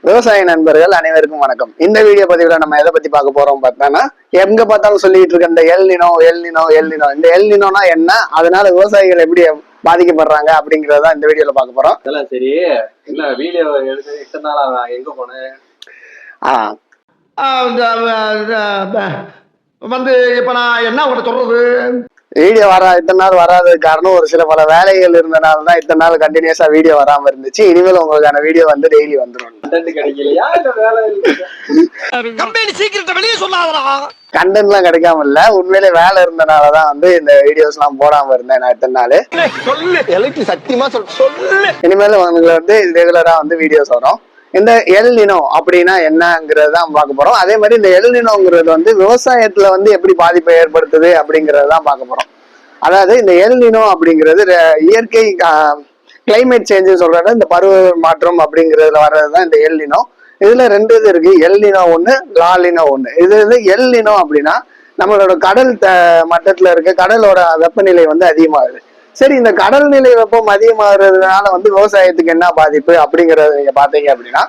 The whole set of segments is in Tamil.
விவசாய நண்பர்கள் அனைவருக்கும் வணக்கம். இந்த வீடியோ பதிவுல நம்ம எதை பத்தி பார்க்க போறோம் பார்த்தோம்னா, எங்க பார்த்தாலும் சொல்லிட்டு இருக்க இந்த எல்னினோ இந்த எல்னினோனா என்ன, அதனால விவசாயிகள் எப்படி பாதிக்கப்படுறாங்க அப்படிங்கறத இந்த வீடியோல பார்க்க போறோம். அதெல்லாம் சரி, என்ன வீடியோ எடுத்து இத்தனை நாளா எங்க போனேன்? வந்து இப்ப நான் என்ன உங்கள்கிட்ட சொல்றது, வீடியோ இத்தனை நாள் வராதது காரணம் ஒரு சில பல வேலைகள் இருந்தனால தான் இத்தனை நாள் கண்டினியூஸா வீடியோ வராம இருந்துச்சு. இனிமேல் உங்களுக்கான வீடியோ வந்து டெய்லி வந்துடும். கிடைக்கலையா இல்ல வேலை கம்பெனி சீக்கிரத்தை வெளியே சொல்லாதடா. கண்டென்ட் எல்லாம் கிடைக்காம இல்ல, உண்மையிலே வேலை இருந்தனாலதான் வந்து இந்த வீடியோஸ் எல்லாம் போடாம இருந்தேன் நான் இத்தனை நாள். சத்தியமா சொல்லு. இனிமேல் உங்களுக்கு வந்து ரெகுலரா வந்து வீடியோஸ் வரும். இந்த எல்னினோ அப்படின்னா என்னங்கிறதான் பார்க்க போறோம். அதே மாதிரி இந்த எல்னினோங்கிறது வந்து விவசாயத்துல வந்து எப்படி பாதிப்பை ஏற்படுத்துது அப்படிங்கறதான் பார்க்க போறோம். அதாவது இந்த எல்னினோ அப்படிங்கிறது இயற்கை கிளைமேட் சேஞ்சு சொல்றது, இந்த பருவ மாற்றம் அப்படிங்கிறதுல வர்றதுதான் இந்த எல்னினோ. இதுல ரெண்டு இது இருக்கு, எல்னினோ ஒண்ணு, லாலினோ ஒண்ணு. இது வந்து எல்னினோ அப்படின்னா நம்மளோட கடல் மட்டத்துல இருக்க கடலோட வெப்பநிலை வந்து அதிகமாகுது. சரி, இந்த கடல் நிலை வெப்பம் அதிகமாகிறதுனால வந்து விவசாயத்துக்கு என்ன பாதிப்பு அப்படிங்கறத நீங்க பாத்தீங்க அப்படின்னா,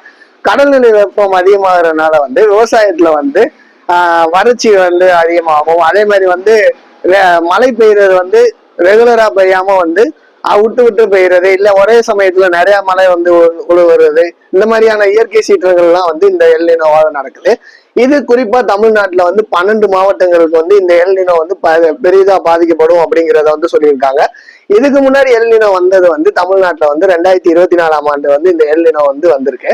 கடல் நிலை வெப்பம் அதிகமாகிறதுனால வந்து விவசாயத்துல வந்து வறட்சி வந்து அதிகமாகும். அதே மாதிரி வந்து மழை பெய்யறது வந்து ரெகுலரா பெய்யாம வந்து விட்டு விட்டு பெய்யறது, இல்ல ஒரே சமயத்துல நிறைய மழை வந்து உழுவுறது, இந்த மாதிரியான இயற்கை சீற்றங்கள்லாம் வந்து இந்த எல்னினோவால நடக்குது. இது குறிப்பா தமிழ்நாட்டுல வந்து 12 மாவட்டங்களுக்கு வந்து இந்த எல்னினோ வந்து பெரிதா பாதிக்கப்படும் அப்படிங்கிறத வந்து சொல்லியிருக்காங்க. இதுக்கு முன்னாடி எல்னினோ வந்தது வந்து தமிழ்நாட்டுல வந்து 2024ஆம் ஆண்டு வந்து இந்த எல்னினோ வந்து வந்திருக்கு.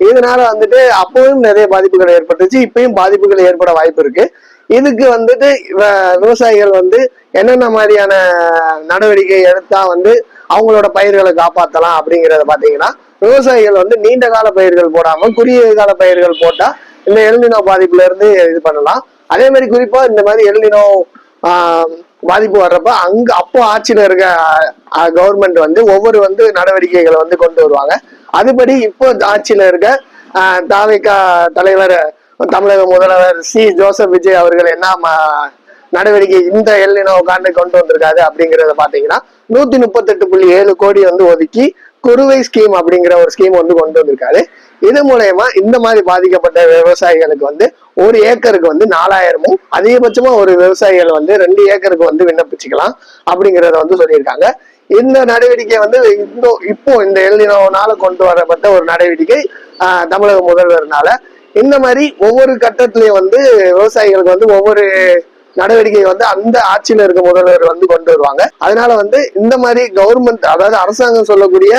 இதனால வந்துட்டு அப்பவும் நிறைய பாதிப்புகள் ஏற்பட்டுச்சு, இப்பயும் பாதிப்புகள் ஏற்பட வாய்ப்பு இருக்கு. இதுக்கு வந்துட்டு விவசாயிகள் வந்து என்னென்ன மாதிரியான நடவடிக்கை எடுத்தா வந்து அவங்களோட பயிர்களை காப்பாற்றலாம் அப்படிங்கிறத பாத்தீங்கன்னா, விவசாயிகள் வந்து நீண்ட கால பயிர்கள் போடாம குறுகிய கால பயிர்கள் போட்டா இந்த எல்னினோ பாதிப்புல இருந்து இது பண்ணலாம். அதே மாதிரி குறிப்பா இந்த மாதிரி எல்னினோ பாதிப்பு வர்றப்ப அப்போ ஆட்சியில இருக்க கவர்மெண்ட் வந்து ஒவ்வொரு வந்து நடவடிக்கைகளை வந்து கொண்டு வருவாங்க. அதுபடி இப்போ ஆட்சியில இருக்க தாவேகா தலைவர் தமிழக முதல்வர் ஜோசப் விஜய் அவர்கள் என்ன நடவடிக்கை இந்த எல்னினோ காண்டு கொண்டு வந்திருக்காரு அப்படிங்கறத பாத்தீங்கன்னா, 138.7 கோடி வந்து ஒதுக்கி குறுவை ஸ்கீம் அப்படிங்கிற ஒரு ஸ்கீம் வந்து கொண்டு வந்திருக்காரு. இது மூலயமா இந்த மாதிரி பாதிக்கப்பட்ட விவசாயிகளுக்கு வந்து ஒரு ஏக்கருக்கு வந்து 4000மும், அதிகபட்சமா ஒரு விவசாயிகள் வந்து 2 ஏக்கருக்கு வந்து விண்ணப்பிச்சுக்கலாம் அப்படிங்கறத வந்து சொல்லியிருக்காங்க. இந்த நடவடிக்கை வந்து இப்போ இந்த எல்னினோனால கொண்டு வரப்பட்ட ஒரு நடவடிக்கை தமிழக முதல்வர்னால. இந்த மாதிரி ஒவ்வொரு கட்டத்திலயும் வந்து விவசாயிகளுக்கு வந்து ஒவ்வொரு நடவடிக்கை வந்து அந்த ஆட்சியில இருக்க முதல்வர் வந்து கொண்டு வருவாங்க. அதனால வந்து இந்த மாதிரி கவர்மெண்ட், அதாவது அரசாங்கம் சொல்லக்கூடிய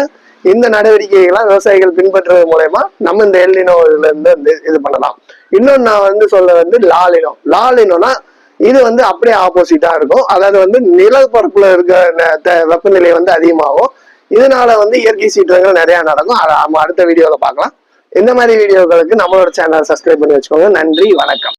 இந்த நடவடிக்கைகள்லாம் விவசாயிகள் பின்பற்றுறது மூலயமா நம்ம இந்த எல்னினோல இருந்து இது பண்ணலாம். இன்னொன்னு நான் வந்து சொல்ல வந்து லாலினோனா இது வந்து அப்படியே ஆப்போசிட்டா இருக்கும். அதாவது வந்து நிலப்பரப்புல இருக்க வெப்பநிலை வந்து அதிகமாகும். இதனால வந்து இயற்கை சீற்றங்கள் நிறைய நடக்கும். அதை நம்ம அடுத்த வீடியோல பார்க்கலாம். இந்த மாதிரி வீடியோக்களுக்கு நம்மளோட சேனல் சப்ஸ்கிரைப் பண்ணி வச்சுக்கோங்க. நன்றி, வணக்கம்.